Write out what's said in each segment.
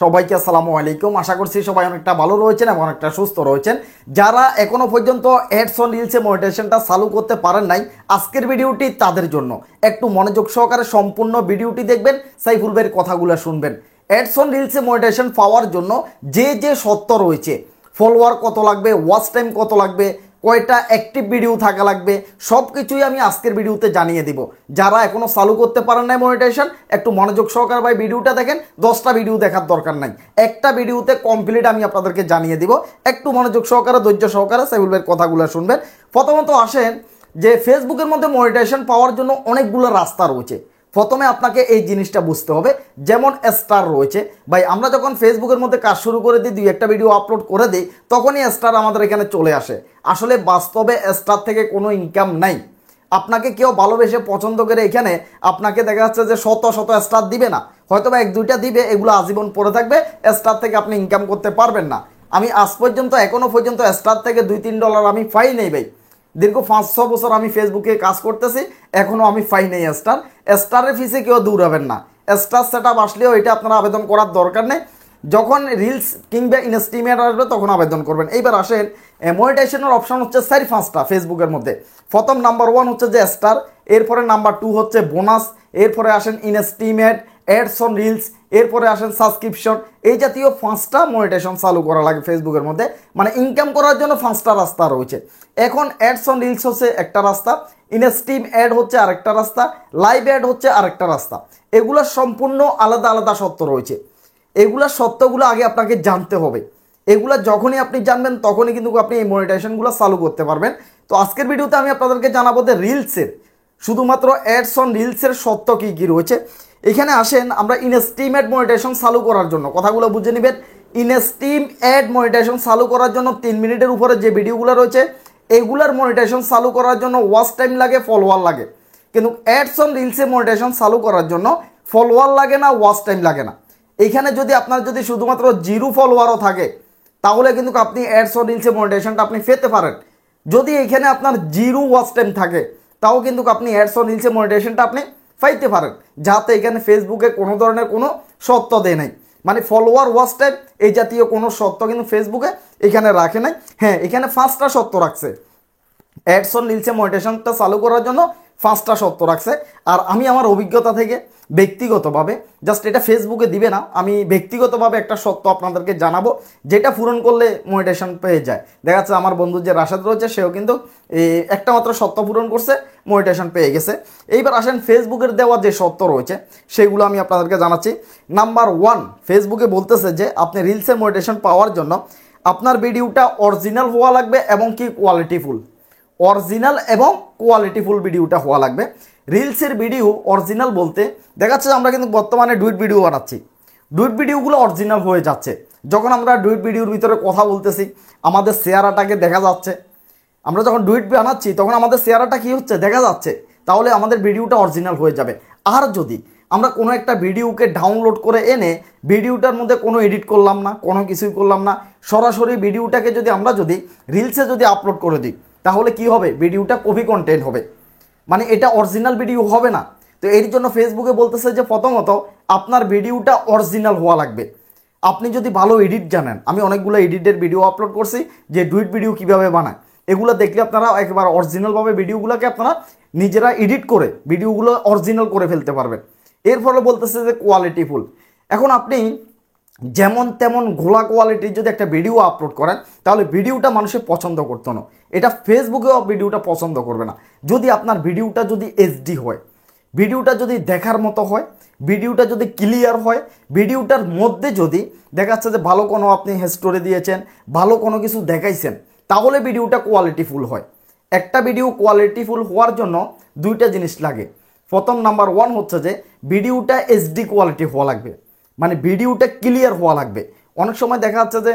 সবাইকে আসসালামু আলাইকুম। আশা করছি সবাই অনেকটা ভালো রয়েছেন এবং অনেকটা সুস্থ রয়েছেন। যারা এখনো পর্যন্ত অ্যাডস অন রিলসে মনিটাইজেশনটা চালু করতে পারেন নাই, আজকের ভিডিওটি তাদের জন্য। একটু মনোযোগ সহকারে সম্পূর্ণ ভিডিওটি দেখবেন, সাইফুল ভাইয়ের কথাগুলো শুনবেন। অ্যাডস অন রিলসে মনিটাইজেশন পাওয়ার জন্য যে শর্ত রয়েছে, ফলোয়ার কত লাগবে, ওয়াচ টাইম কত লাগবে, কয়টা অ্যাক্টিভ ভিডিও থাকা লাগবে, সব কিছুই আমি আজকের ভিডিওতে জানিয়ে দিব। যারা এখনও চালু করতে পারেন নাই মনিটাইজেশন, একটু মনোযোগ সহকারে ভাই ভিডিওটা দেখেন। 10টা ভিডিও দেখার দরকার নাই, একটা ভিডিওতে কমপ্লিট আমি আপনাদেরকে জানিয়ে দিব। একটু মনোযোগ সহকারে, ধৈর্য সহকারে সাইফুল ভাইয়ের কথাগুলো শুনবেন। প্রথমত আসেন যে ফেসবুকের মধ্যে মনিটাইজেশন পাওয়ার জন্য অনেকগুলো রাস্তা রয়েছে। প্রথমে আপনাকে এই জিনিসটা বুঝতে হবে, যেমন স্টার রয়েছে। ভাই আমরা যখন ফেসবুকের মধ্যে কাজ শুরু করে দিই, 2-1টা ভিডিও আপলোড করে দিই, তখনই স্টার আমাদের এখানে চলে আসে। আসলে বাস্তবে স্টার থেকে কোনো ইনকাম নাই। আপনাকে কেউ ভালোবেসে পছন্দ করে এখানে আপনাকে দেখা যাচ্ছে যে শত শত স্টার দিবে না, হয়তো বা 1-2টা দিবে, এগুলো আজীবন পড়ে থাকবে। স্টার থেকে আপনি ইনকাম করতে পারবেন না। আমি আজ পর্যন্ত এখনও পর্যন্ত স্টার থেকে $2-3 আমি পাই নেই ভাই। দীর্ঘ 5-6 বছর আমি ফেসবুকে কাজ করতেছি, এখনও আমি পাই নেই স্টার। স্টারের ফিসে কেউ দৌড়াবেন না। স্টার সেট আপ আসলেও এটা আপনারা আবেদন করার দরকার নেই। যখন রিলস কিংবা ইনস্টিমেট আসবে তখন আবেদন করবেন। এইবার আসেন, মনিটাইজেশনের অপশন হচ্ছে 4-5টা ফেসবুকের মধ্যে। প্রথম নাম্বার 1 হচ্ছে যে স্টার, এরপরে নাম্বার 2 হচ্ছে বোনাস, এরপরে আসেন ইনস্টিমেট, অ্যাডস অন রিলস, এরপরে আসেন সাবস্ক্রিপশন। এই জাতীয় 5টা মনিটাইজেশন চালু করা লাগে ফেসবুকের মধ্যে। মানে ইনকাম করার জন্য 5টা রাস্তা রয়েছে। এখন অ্যাডস অন রিলস হচ্ছে একটা রাস্তা, ইনস্টিম অ্যাড হচ্ছে আরেকটা রাস্তা, লাইভ অ্যাড হচ্ছে আরেকটা রাস্তা। এগুলোর সম্পূর্ণ আলাদা আলাদা শর্ত রয়েছে। এগুলোর শর্তগুলো আগে আপনাকে জানতে হবে। এগুলো যখনই আপনি জানবেন তখনই কিন্তু আপনি এই মনিটাইজেশনগুলো চালু করতে পারবেন। তো আজকের ভিডিওতে আমি আপনাদেরকে জানাবো যে রিলসের, শুধুমাত্র অ্যাডস অন রিলসের শর্ত কী কী রয়েছে। এখানে আসেন, আমরা ইনস্টিম অ্যাড মনিটাইজেশন চালু করার জন্য কথাগুলো বুঝে নেবেন। ইনস্টিম অ্যাড মনিটাইজেশন চালু করার জন্য 3 মিনিটের উপরে যে ভিডিওগুলো রয়েছে, এগুলার মনিটাইজেশন চালু করার জন্য ওয়াচ টাইম লাগে, ফলোয়ার লাগে। কিন্তু অ্যাডস অন রিলসে মনিটাইজেশন চালু করার জন্য ফলোয়ার লাগে না, ওয়াচ টাইম লাগে না। এইখানে যদি আপনার যদি শুধুমাত্র 0 ফলোয়ারও থাকে, তাহলে কিন্তু আপনি অ্যাডস অন রিলসে মনিটাইজেশনটা আপনি পেতে পারেন। যদি এখানে আপনার 0 ওয়াচ টাইম থাকে, তাও কিন্তু আপনি অ্যাডস অন রিলসে মনিটাইজেশনটা আপনি পাইতে পারেন। যাতে এখানে ফেসবুকে কোনো ধরনের কোনো শর্ত দেয় নাই, মানে ফলোয়ার, ওয়াচ টাইম এই জাতীয় কোনো শর্ত কিন্তু ফেসবুকে এখানে রাখে নাই। হ্যাঁ, এখানে 5টা শর্ত রাখছে। অ্যাডস অন রিলসে মনিটাইজেশনটা চালু করার জন্য 5টা শর্ত রাখছে। আর আমি আমার অভিজ্ঞতা থেকে ব্যক্তিগতভাবে, জাস্ট এটা ফেসবুকে দিবে না, আমি ব্যক্তিগতভাবে একটা শর্ত আপনাদেরকে জানাবো, যেটা পূরণ করলে মনিটাইজেশন পেয়ে যায়। দেখা যাচ্ছে আমার বন্ধু যে রাশেদ রয়েছে, সেও কিন্তু একটা মাত্র শর্ত পূরণ করছে, মনিটাইজেশন পেয়ে গেছে। এইবার আসেন, ফেসবুকের দেওয়া যে শর্ত রয়েছে সেগুলো আমি আপনাদেরকে জানাচ্ছি। নাম্বার 1, ফেসবুকে বলতেছে যে আপনি রিলসের মনিটাইজেশন পাওয়ার জন্য আপনার ভিডিওটা অরিজিনাল হওয়া লাগবে এবং কি কোয়ালিটিফুল। অরিজিনাল এবং কোয়ালিটিফুল ভিডিওটা হওয়া লাগবে। রিলসের ভিডিও অরিজিনাল বলতে দেখা যাচ্ছে আমরা কিন্তু বর্তমানে ডুইট ভিডিও বানাচ্ছি, ডুইট ভিডিওগুলো অরিজিনাল হয়ে যাচ্ছে। যখন আমরা ডুইট ভিডিওর ভিতরে কথা বলতেছি, আমাদের চেহারাটাকে দেখা যাচ্ছে। আমরা যখন ডুইট বানাচ্ছি তখন আমাদের চেহারাটা কী হচ্ছে দেখা যাচ্ছে, তাহলে আমাদের ভিডিওটা অরিজিনাল হয়ে যাবে। আর যদি আমরা কোনো একটা ভিডিওকে ডাউনলোড করে এনে ভিডিওটার মধ্যে কোনো এডিট করলাম না, কোনো কিছুই করলাম না, সরাসরি ভিডিওটাকে যদি আমরা রিলসে আপলোড করে দিই, তাহলে কি হবে, ভিডিওটা কপি কন্টেন্ট হবে, মানে এটা অরিজিনাল ভিডিও হবে না। তো এর জন্য ফেসবুকে বলতেছে যে প্রথমত আপনার ভিডিওটা অরিজিনাল হওয়া লাগবে। আপনি যদি ভালো এডিট জানেন, আমি অনেকগুলো এডিটের ভিডিও আপলোড করছি যে ডুইট ভিডিও কিভাবে বানায়, এগুলো দেখলে আপনারা একেবারে অরিজিনালভাবে ভিডিওগুলোকে আপনারা নিজেরা এডিট করে ভিডিওগুলো অরিজিনাল করে ফেলতে পারবেন। এর ফলে বলতেছে যে কোয়ালিটিফুল। এখন আপনি যেমন তেমন ঘোলা কোয়ালিটির যদি একটা ভিডিও আপলোড করেন, তাহলে ভিডিওটা মানুষের পছন্দ করতো না, এটা ফেসবুকেও ভিডিওটা পছন্দ করবে না। যদি আপনার ভিডিওটা যদি এইচডি হয়, ভিডিওটা যদি দেখার মতো হয়, ভিডিওটা যদি ক্লিয়ার হয়, ভিডিওটার মধ্যে যদি দেখা যাচ্ছে যে ভালো কোনো আপনি স্টোরি দিয়েছেন, ভালো কোনো কিছু দেখাইছেন, তাহলে ভিডিওটা কোয়ালিটিফুল হয়। একটা ভিডিও কোয়ালিটিফুল হওয়ার জন্য 2টা জিনিস লাগে। প্রথম নাম্বার 1 হচ্ছে যে ভিডিওটা এইচডি কোয়ালিটি হওয়া লাগবে, মানে ভিডিওটা ক্লিয়ার হওয়া লাগবে। অনেক সময় দেখা যাচ্ছে যে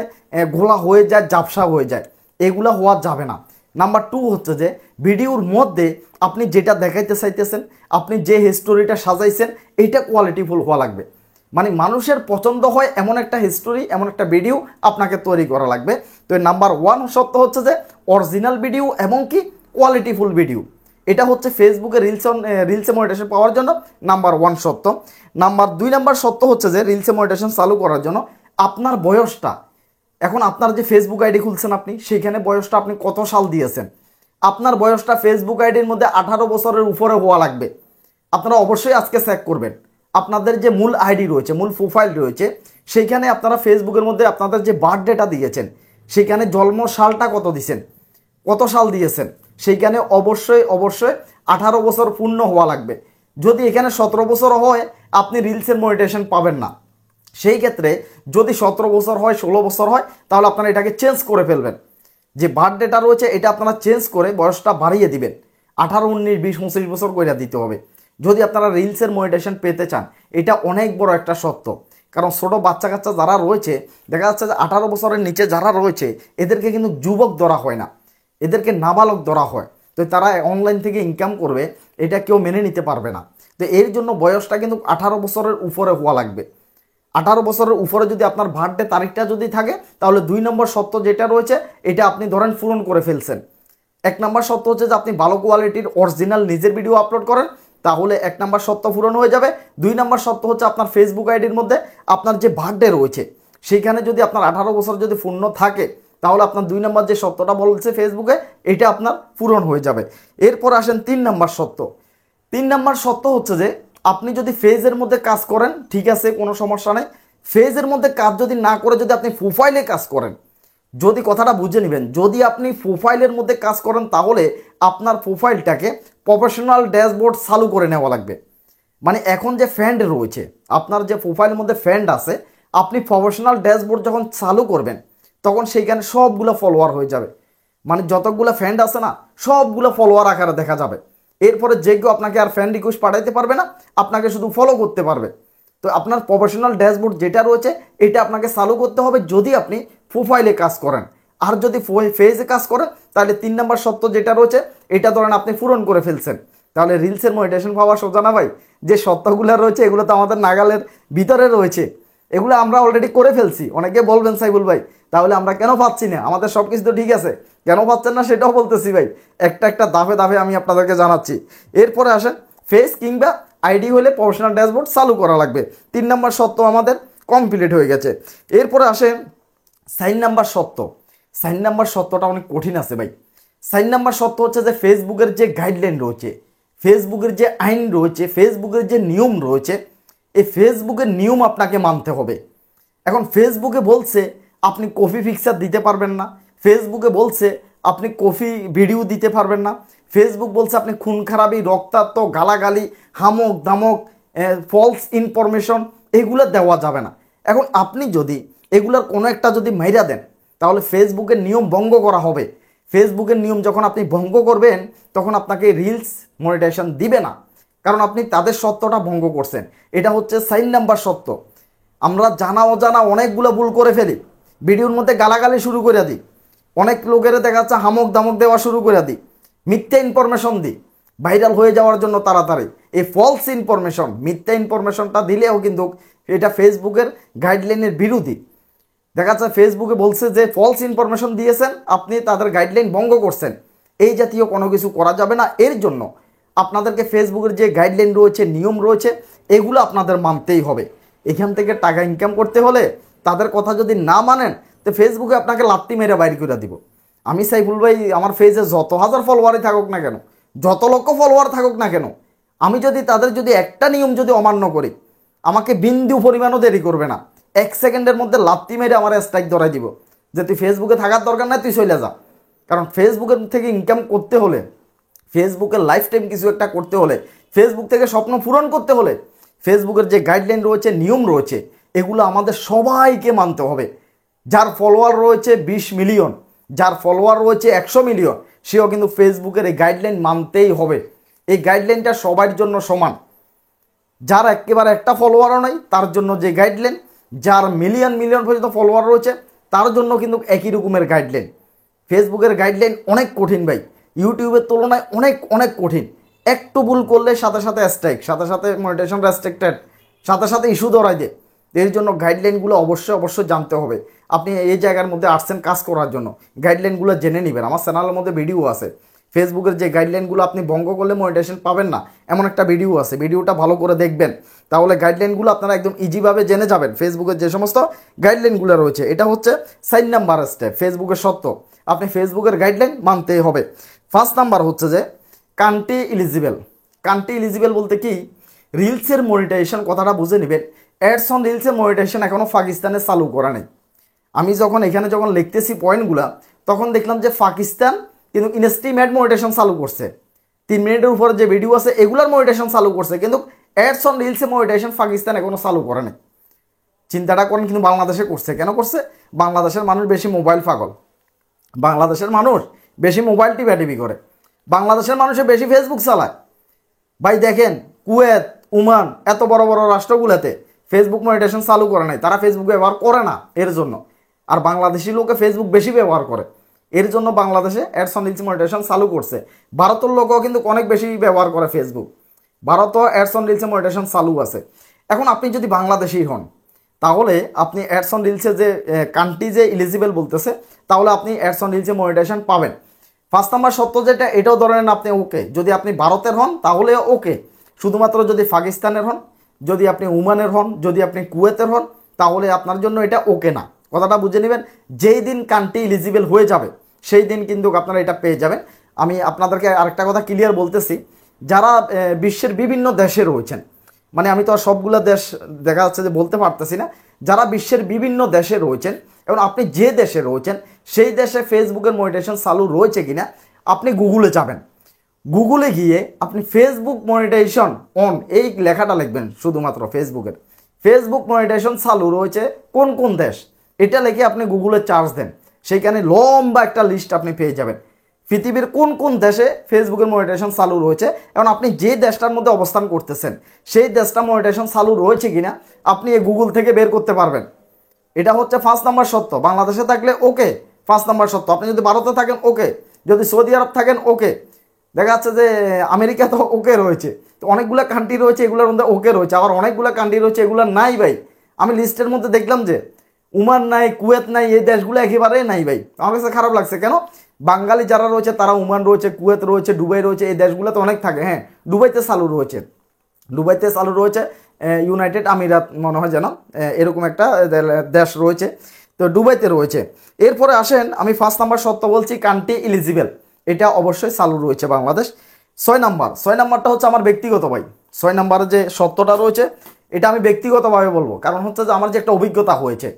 ঘোলা হয়ে যায়, ঝাপসা হয়ে যায়, এগুলা হওয়া যাবে না। নাম্বার 2 হচ্ছে যে ভিডিওর মধ্যে আপনি যেটা দেখাইতে চাইতেছেন, আপনি যে হিস্টোরিটা সাজাইছেন, এইটা কোয়ালিটিফুল হওয়া লাগবে। মানে মানুষের পছন্দ হয় এমন একটা হিস্টোরি, এমন একটা ভিডিও আপনাকে তৈরি করা লাগবে। তো নাম্বার 1 সত্য হচ্ছে যে অরিজিনাল ভিডিও এবং কি কোয়ালিটিফুল ভিডিও, এটা হচ্ছে ফেসবুকে রিলসে মনিটাইজেশন পাওয়ার জন্য নাম্বার 1 সত্য। নাম্বার 2 নাম্বার সত্য হচ্ছে যে রিলসে মনিটাইজেশন চালু করার জন্য আপনার বয়সটা, এখন আপনার যে ফেসবুক আইডি খুলছেন আপনি, সেখানে বয়সটা আপনি কত সাল দিয়েছেন, আপনার বয়সটা ফেসবুক আইডির মধ্যে 18 বছরের উপরে হওয়া লাগবে। আপনারা অবশ্যই আজকে চেক করবেন আপনাদের যে মূল আইডি রয়েছে, মূল প্রোফাইল রয়েছে, সেইখানে আপনারা ফেসবুকের মধ্যে আপনাদের যে বার্থডেটা দিয়েছেন, সেখানে জন্ম সালটা কত দিয়েছেন, কত সাল দিয়েছেন, সেইখানে অবশ্যই 18 বছর পূর্ণ হওয়া লাগবে। যদি এখানে 17 বছর হয় আপনি রিলসের মনিটাইজেশন পাবেন না। সেই ক্ষেত্রে যদি 17 বছর হয়, 16 বছর হয়, তাহলে আপনারা এটাকে চেঞ্জ করে ফেলবেন। যে বার্থডেটা রয়েছে এটা আপনারা চেঞ্জ করে বয়সটা বাড়িয়ে দিবেন, 18, 19, 20, 25 বছর করে দিতে হবে যদি আপনারা রিলসের মনিটাইজেশন পেতে চান। এটা অনেক বড় একটা সত্য, কারণ ছোটো বাচ্চা কাচ্চা যারা রয়েছে, দেখা যাচ্ছে যে 18 বছরের নিচে যারা রয়েছে এদেরকে কিন্তু যুবক ধরা হয় না, এদেরকে নাবালক ধরা হয়। তো তারা অনলাইন থেকে ইনকাম করবে, এটা কেউ মেনে নিতে পারবে না। তো এর জন্য বয়সটা কিন্তু 18 বছরের উপরে হওয়া লাগবে। 18 বছরের উপরে যদি আপনার বার্থডে তারিখটা যদি থাকে, তাহলে 2 নম্বর সত্য যেটা রয়েছে এটা আপনি ধরেন পূরণ করে ফেলছেন। 1 নম্বর সত্য হচ্ছে যে আপনি ভালো কোয়ালিটির অরিজিনাল নিজের ভিডিও আপলোড করেন, তাহলে 1 নম্বর সত্য পূরণ হয়ে যাবে। 2 নম্বর সত্য হচ্ছে আপনার ফেসবুক আইডির মধ্যে আপনার যে বার্থডে রয়েছে সেইখানে যদি আপনার 18 বছর যদি পূর্ণ থাকে, তাহলে আপনার 2 নম্বর যে সত্যটা বলছে ফেসবুকে, এটা আপনার পূরণ হয়ে যাবে। এরপর আসেন 3 নম্বর সত্য। 3 নম্বর সত্য হচ্ছে যে আপনি যদি ফেজের মধ্যে কাজ করেন, ঠিক আছে, কোনো সমস্যা নেই। ফেজের মধ্যে কাজ যদি না করে যদি আপনি প্রোফাইলে কাজ করেন, যদি কথাটা বুঝে নেবেন, যদি আপনি প্রোফাইলের মধ্যে কাজ করেন, তাহলে আপনার প্রোফাইলটাকে প্রফেশনাল ড্যাশবোর্ড চালু করে নেওয়া লাগবে। মানে এখন যে ফ্রেন্ড রয়েছে, আপনার যে প্রোফাইলের মধ্যে ফ্রেন্ড আছে, আপনি প্রফেশনাল ড্যাশবোর্ড যখন চালু করবেন তখন সেইখানে সবগুলো ফলোয়ার হয়ে যাবে। মানে যতগুলো ফ্রেন্ড আছে না, সবগুলো ফলোয়ার আকারে দেখা যাবে। এরপরে যে কেউ আপনাকে আর ফ্রেন্ড রিকোয়েস্ট পাঠাইতে পারবে না, আপনাকে শুধু ফলো করতে পারবে। তো আপনার প্রফেশনাল ড্যাশবোর্ড যেটা রয়েছে এটা আপনাকে চালু করতে হবে যদি আপনি প্রোফাইলে কাজ করেন। আর যদি ফেজে কাজ করেন, তাহলে 3 নম্বর সত্য যেটা রয়েছে এটা ধরেন আপনি পূরণ করে ফেলছেন, তাহলে রিলসের মনিটাইজেশন পাওয়া সোজা না ভাই। যে সত্যগুলো রয়েছে এগুলো তো আমাদের নাগালের ভিতরে রয়েছে, এগুলো আমরা অলরেডি করে ফেলছি। অনেকে বলবেন সাইবুল ভাই তাহলে আমরা কেন পাচ্ছি না, আমাদের সব কিছু তো ঠিক আছে, কেন পাচ্ছেন না সেটাও বলতেছি ভাই। একটা ধাপে ধাপে আমি আপনাদেরকে জানাচ্ছি। এরপরে আসেন ফেস কিংবা আইডি হলে প্রফেশনাল ড্যাশবোর্ড চালু করা লাগবে। 3 নম্বর সত্য আমাদের কমপ্লিট হয়ে গেছে। এরপরে আসেন 4 নম্বর সত্য। 4 নম্বর সত্যটা অনেক কঠিন আছে ভাই। 4 নম্বর সত্য হচ্ছে যে ফেসবুকের যে গাইডলাইন রয়েছে, ফেসবুকের যে আইন রয়েছে, ফেসবুকের যে নিয়ম রয়েছে, এই ফেসবুকের নিয়ম আপনাকে মানতে হবে। এখন ফেসবুকে বলছে আপনি কফি পিকচার দিতে পারবেন না, ফেসবুকে বলছে আপনি কফি ভিডিও দিতে পারবেন না, ফেসবুক বলছে আপনি খুন খারাপি, রক্তাক্ত, গালাগালি, হামক দামক, ফলস ইনফরমেশন এগুলো দেওয়া যাবে না। এখন আপনি যদি এগুলোর কোনো একটা যদি মাইরা দেন, তাহলে ফেসবুকের নিয়ম ভঙ্গ করা হবে। ফেসবুকের নিয়ম যখন আপনি ভঙ্গ করবেন, তখন আপনাকে রিলস মনিটাইজেশন দিবে না, কারণ আপনি তাদের সত্যটা ভঙ্গ করছেন। এটা হচ্ছে 4 নাম্বার সত্য। আমরা জানা অজানা অনেকগুলো ভুল করে ফেলি, ভিডিওর মধ্যে গালাগালি শুরু করে দিই, অনেক লোকের দেখা যাচ্ছে হামক দামক দেওয়া শুরু করে দিই, মিথ্যা ইনফরমেশন দিই ভাইরাল হয়ে যাওয়ার জন্য তাড়াতাড়ি। এই ফলস ইনফরমেশন, মিথ্যা ইনফরমেশনটা দিলেও কিন্তু এটা ফেসবুকের গাইডলাইনের বিরোধী। দেখা যাচ্ছে ফেসবুকে বলছে যে ফলস ইনফরমেশন দিয়েছেন, আপনি তাদের গাইডলাইন ভঙ্গ করছেন। এই জাতীয় কোনো কিছু করা যাবে না। এর জন্য আপনাদেরকে ফেসবুকের যে গাইডলাইন রয়েছে, নিয়ম রয়েছে, এগুলো আপনাদের মানতেই হবে। এখান থেকে টাকা ইনকাম করতে হলে তাদের কথা যদি না মানেন, তো ফেসবুকে আপনাকে লাত্তি মেরে বাইর করে দিব। আমি সাইফুল ভাই আমার ফেজে যত হাজার ফলোয়ারই থাকুক না কেন, যত লক্ষ ফলোয়ার থাকুক না কেন, আমি যদি তাদের যদি একটা নিয়ম যদি অমান্য করি, আমাকে বিন্দু পরিমাণও দেরি করবে না, 1 সেকেন্ডের মধ্যে লাত্তি মেরে আমার স্ট্রাইক ধরাই দিব যে তুই ফেসবুকে থাকার দরকার নাই, তুই চলে যা। কারণ ফেসবুকের থেকে ইনকাম করতে হলে, ফেসবুকের লাইফ টাইম কিছু একটা করতে হলে, ফেসবুক থেকে স্বপ্ন পূরণ করতে হলে, ফেসবুকের যে গাইডলাইন রয়েছে, নিয়ম রয়েছে, এগুলো আমাদের সবাইকে মানতে হবে। যার ফলোয়ার রয়েছে 20 মিলিয়ন, যার ফলোয়ার রয়েছে 100 মিলিয়ন, সেও কিন্তু ফেসবুকের এই গাইডলাইন মানতেই হবে। এই গাইডলাইনটা সবার জন্য সমান। যার একেবারে একটা ফলোয়ারও নাই তার জন্য যে গাইডলাইন, যার মিলিয়ন মিলিয়ন পর্যন্ত ফলোয়ার রয়েছে তার জন্য কিন্তু একই রকমের গাইডলাইন। ফেসবুকের গাইডলাইন অনেক কঠিন ভাই, ইউটিউবের তুলনায় অনেক অনেক কঠিন। একটু ভুল করলে সাথে সাথে স্ট্রাইক, সাথে সাথে মনিটাইজেশন রেস্ট্রিক্টেড, সাথে সাথে ইস্যু ধরাই দেয়। এর জন্য গাইডলাইনগুলো অবশ্যই জানতে হবে। আপনি এই জায়গার মধ্যে আসছেন কাজ করার জন্য, গাইডলাইনগুলো জেনে নেবেন। আমার চ্যানেলের মধ্যে ভিডিও আছে, ফেসবুকের যে গাইডলাইনগুলো আপনি ভঙ্গ করলে মনিটাইজেশন পাবেন না, এমন একটা ভিডিও আছে। ভিডিওটা ভালো করে দেখবেন, তাহলে গাইডলাইনগুলো আপনারা একদম ইজিভাবে জেনে যাবেন। ফেসবুকের যে সমস্ত গাইডলাইনগুলো রয়েছে, এটা হচ্ছে 4 নাম্বার স্টেপ ফেসবুকের সত্য। আপনি ফেসবুকের গাইডলাইন মানতেই হবে। 1 নাম্বার হচ্ছে যে কান্ট্রি এলিজিবল। কান্ট্রি এলিজিবল বলতে কি, রিলসের মনিটাইজেশন কথাটা বুঝে নেবেন। অ্যাডস অন রিলসের মনিটাইজেশন এখনও পাকিস্তানে চালু করা নেই। আমি যখন এখানে লিখতেছি পয়েন্টগুলো, তখন দেখলাম যে পাকিস্তান কিন্তু ইনস্টিমেট মনিটাইজেশন চালু করছে। 3 মিনিটের উপরে যে ভিডিও আছে এগুলার মনিটাইজেশন চালু করছে, কিন্তু অ্যাডস অন রিলসের মনিটাইজেশন পাকিস্তান এখনো চালু করে নাই। চিন্তাটা করেন, কিন্তু বাংলাদেশে করছে। কেন করছে? বাংলাদেশের মানুষ বেশি মোবাইল পাগল, বাংলাদেশের মানুষ বেশি মোবাইল টিপি করে, বাংলাদেশের মানুষে বেশি ফেসবুক চালায়। ভাই দেখেন, কুয়েত, ওমান, এত বড় বড় রাষ্ট্রগুলোতে ফেসবুক মনিটাইজেশন চালু করে নাই, তারা ফেসবুক ব্যবহার করে না এর জন্য। আর বাংলাদেশি লোকে ফেসবুক বেশি ব্যবহার করে, এর জন্য বাংলাদেশে অ্যাডস অন রিলস মনিটাইজেশন চালু করছে। ভারতের লোকও কিন্তু অনেক বেশি ব্যবহার করে ফেসবুক, ভারতও অ্যাডস অন রিলস মনিটাইজেশন চালু আছে। এখন আপনি যদি বাংলাদেশি হন, তাহলে আপনি অ্যাডস অন রিলসে যে কান্ট্রি যে এলিজিবল বলতেছে, তাহলে আপনি অ্যাডস অন রিলসে মনিটাইজেশন পাবেন। 1 নাম্বার সত্য যেটা, এটাও ধরে নেন আপনি ওকে। যদি আপনি ভারতের হন তাহলে ওকে, শুধুমাত্র যদি পাকিস্তানের হন, যদি আপনি ওমানের হন, যদি আপনি কুয়েতের হন, তাহলে আপনার জন্য এটা ওকে না। কথাটা বুঝে নেবেন, যেই দিন কান্ট্রি এলিজিবল হয়ে যাবে সেই দিন কিন্তু আপনারা এটা পেয়ে যাবেন। আমি আপনাদেরকে আরেকটা কথা ক্লিয়ার বলতেছি, যারা বিশ্বের বিভিন্ন দেশে রয়েছেন, মানে আমি তো আর সবগুলো দেশ দেখা যাচ্ছে যে বলতে পারতেছি না, যারা বিশ্বের বিভিন্ন দেশে রয়েছেন এবং আপনি যে দেশে রয়েছেন সেই দেশে ফেসবুকের মনিটাইজেশন চালু রয়েছে কিনা আপনি গুগলে যাবেন। গুগলে গিয়ে আপনি ফেসবুক মনিটাইজেশন অন এই লেখাটা লিখবেন, শুধুমাত্র ফেসবুকের ফেসবুক মনিটাইজেশন চালু রয়েছে কোন কোন দেশ, এটা লিখে আপনি গুগলে চার্জ দেন, সেইখানে লম্বা একটা লিস্ট আপনি পেয়ে যাবেন পৃথিবীর কোন কোন দেশে ফেসবুকের মনিটাইজেশন চালু রয়েছে। এবং আপনি যে দেশটার মধ্যে অবস্থান করতেছেন সেই দেশটা মনিটাইজেশন চালু রয়েছে কিনা আপনি এই গুগল থেকে বের করতে পারবেন। এটা হচ্ছে 1 নাম্বার সত্য। বাংলাদেশে থাকলে ওকে, 1 নাম্বার সত্য। আপনি যদি ভারতে থাকেন ওকে, যদি সৌদি আরব থাকেন ওকে। দেখা যাচ্ছে যে আমেরিকা তো ওকে রয়েছে, তো অনেকগুলো কান্ট্রি রয়েছে এগুলোর মধ্যে ওকে রয়েছে, আবার অনেকগুলো কান্ট্রি রয়েছে এগুলো নাই ভাই। আমি লিস্টের মধ্যে দেখলাম যে ওমান নাই, কুয়েত নাই, এই দেশগুলো একেবারেই নাই ভাই। আমার কাছে খারাপ লাগছে। কেন? বাঙালি যারা রয়েছে তারা ওমান রয়েছে, কুয়েত রয়েছে, দুবাই রয়েছে, এই দেশগুলোতে অনেক থাকে। হ্যাঁ, দুবাইতে চালু রয়েছে, দুবাইতে চালু রয়েছে, ইউনাইটেড আমিরাত মনে হয় যেন এরকম একটা দেশ রয়েছে, তো দুবাইতে রয়েছে। এরপরে আসেন, আমি 1 নাম্বার সত্য বলছি, কান্ট্রি এলিজিবল, এটা অবশ্যই চালু রয়েছে বাংলাদেশ। 6 নাম্বারটা হচ্ছে আমার ব্যক্তিগত ভাই। 6 নাম্বারে যে সত্যটা রয়েছে এটা আমি ব্যক্তিগতভাবে বলবো, কারণ হচ্ছে যে আমার যে একটা অভিজ্ঞতা হয়েছে,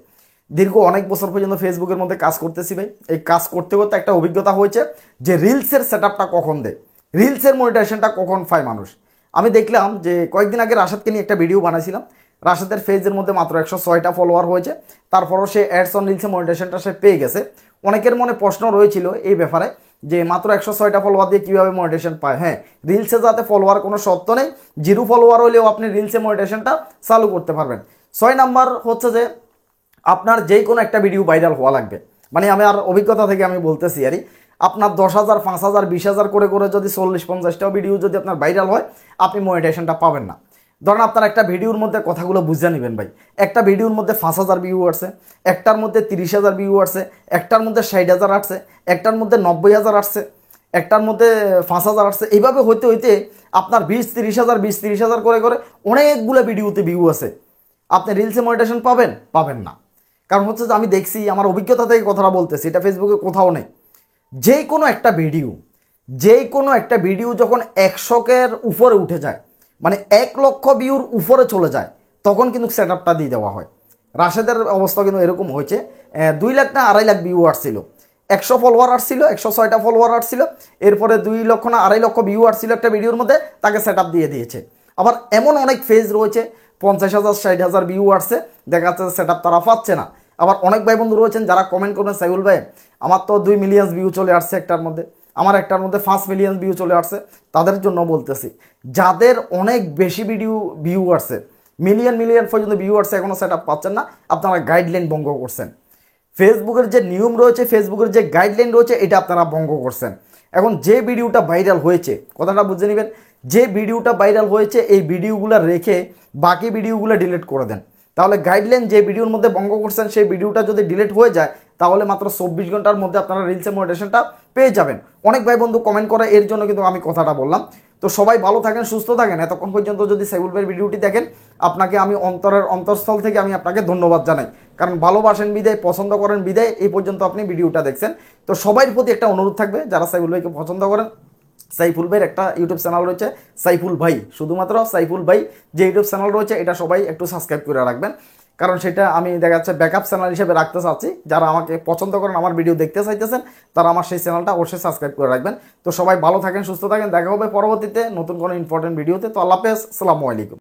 দীর্ঘ অনেক বছর পর্যন্ত ফেসবুকের মধ্যে কাজ করতেছি ভাই। এই কাজ করতে করতে একটা অভিজ্ঞতা হয়েছে যে রিলসের সেটআপটা কখন দেয়, রিলসের মনিটাইজেশনটা কখন পায় মানুষ। আমি দেখলাম যে কয়েকদিন আগে রাশাদকে নিয়ে একটা ভিডিও বানাইছিলাম, রাশাদের ফেজের মধ্যে মাত্র 106টা ফলোয়ার হয়েছে, তারপরও সে অ্যাডস অন রিলসের মনিটাইজেশনটা সে পেয়ে গেছে। অনেকের মনে প্রশ্ন রয়েছিল এই ব্যাপারে যে মাত্র 106টা ফলোয়ার দিয়ে কীভাবে মনিটাইজেশন পায়। হ্যাঁ, রিলসে যাতে ফলোয়ার কোনো শর্ত নেই, 0 ফলোয়ার হলেও আপনি রিলসে মনিটাইজেশনটা চালু করতে পারবেন। 6 নাম্বার হচ্ছে যে আপনার যেই কোনো একটা ভিডিও ভাইরাল হওয়া লাগবে। মানে আমি আর অভিজ্ঞতা থেকে আমি বলতেছি আরই, আপনার 10,000, 5,000, 20,000 করে করে যদি 40-50টা ভিডিও যদি আপনার ভাইরাল হয়, আপনি মনিটাইজেশনটা পাবেন না। ধরেন আপনার একটা ভিডিওর মধ্যে কথাগুলো বুঝে নেবেন ভাই, একটা ভিডিওর মধ্যে 5,000 ভিউ আসছে, একটার মধ্যে 30,000 ভিউ আসছে, একটার মধ্যে 60,000 আসছে, একটার মধ্যে 90,000 আসছে, একটার মধ্যে 5,000 আসছে। এইভাবে হইতে হইতে আপনার 20-30,000 করে করে অনেকগুলো ভিডিওতে ভিউ আছে, আপনি রিলসে মনিটাইজেশন পাবেন না। কারণ হচ্ছে যে আমি দেখছি, আমার অভিজ্ঞতা থেকে কথাটা বলতেছি, এটা ফেসবুকে কোথাও নেই। যেই কোনো একটা ভিডিও যখন 100-এর উপরে উঠে যায়, মানে 1 লক্ষ ভিউর উপরে চলে যায়, তখন কিন্তু সেটআপটা দিয়ে দেওয়া হয়। রাশেদের অবস্থা কিন্তু এরকম হয়েছে, 2 লাখ না 2.5 লাখ ভিউ আসছিল, 100 ফলোয়ার আসছিল, 106টা ফলোয়ার আসছিল, এরপরে 2 লক্ষ না 2.5 লক্ষ ভিউ আসছিল একটা ভিডিওর মধ্যে, তাকে সেটআপ দিয়ে দিয়েছে। আবার এমন অনেক ফেজ রয়েছে 50,000, 60,000 ভিউ আসছে, দেখা যাচ্ছে সেটআপ তারা পাচ্ছে না। আবার অনেক ভাই বন্ধু রয়েছেন যারা কমেন্ট করবেন, সাইউল ভাই আমার তো 2 মিলিয়ন ভিউ চলে আসছে একটার মধ্যে, আমার একটার মধ্যে 5 মিলিয়ন ভিউ চলে আসছে। তাদের জন্য বলতেছি, যাদের অনেক বেশি ভিউ আসছে, মিলিয়ন পর্যন্ত ভিউ আসছে, এখনও সেটআপ পাচ্ছেন না, আপনারা গাইডলাইন ভঙ্গ করছেন। ফেসবুকের যে নিয়ম রয়েছে, ফেসবুকের যে গাইডলাইন রয়েছে, এটা আপনারা ভঙ্গ করছেন। এখন যে ভিডিওটা ভাইরাল হয়েছে, কথাটা বুঝে নেবেন, যে ভিডিওটা ভাইরাল হয়েছে এই ভিডিওগুলো রেখে বাকি ভিডিওগুলো ডিলিট করে দেন, তাহলে গাইডলাইন যে ভিডিওর মধ্যে ভঙ্গ করছেন সেই ভিডিওটা যদি ডিলিট হয়ে যায় তাহলে মাত্র 24 ঘন্টার মধ্যে আপনারা রিলসের মনিটাইজেশনটা পেয়ে যাবেন। অনেক ভাই বন্ধু কমেন্ট করে, এর জন্য কিন্তু আমি কথাটা বললাম। তো সবাই ভালো থাকেন, সুস্থ থাকেন। এতক্ষণ পর্যন্ত যদি সাইফুল ভাইয়ের ভিডিওটি দেখেন, আপনাকে আমি অন্তরের অন্তঃস্থল থেকে আমি আপনাকে ধন্যবাদ জানাই, কারণ ভালোবাসেন বিদায়, পছন্দ করেন বিদায় এই পর্যন্ত আপনি ভিডিওটা দেখছেন। তো সবার প্রতি একটা অনুরোধ থাকবে, যারা সাইফুল ভাইকে পছন্দ করেন, সাইফুল ভাইয়ের একটা ইউটিউব চ্যানেল রয়েছে সাইফুল ভাই, শুধুমাত্র সাইফুল ভাই যে ইউটিউব চ্যানেল রয়েছে এটা সবাই একটু সাবস্ক্রাইব করে রাখবেন, কারণ সেটা আমি দেখা যাচ্ছে ব্যাকআপ চ্যানেল হিসেবে রাখতে চাচ্ছি। যারা আমাকে পছন্দ করেন, আমার ভিডিও দেখতে চাইতেছেন, তারা আমার সেই চ্যানেলটা অবশ্যই সাবস্ক্রাইব করে রাখবেন। তো সবাই ভালো থাকেন, সুস্থ থাকেন, দেখা হবে পরবর্তীতে নতুন কোনো ইম্পর্টেন্ট ভিডিওতে। তো আল্লাহ হাফেজ, আসসালামু আলাইকুম।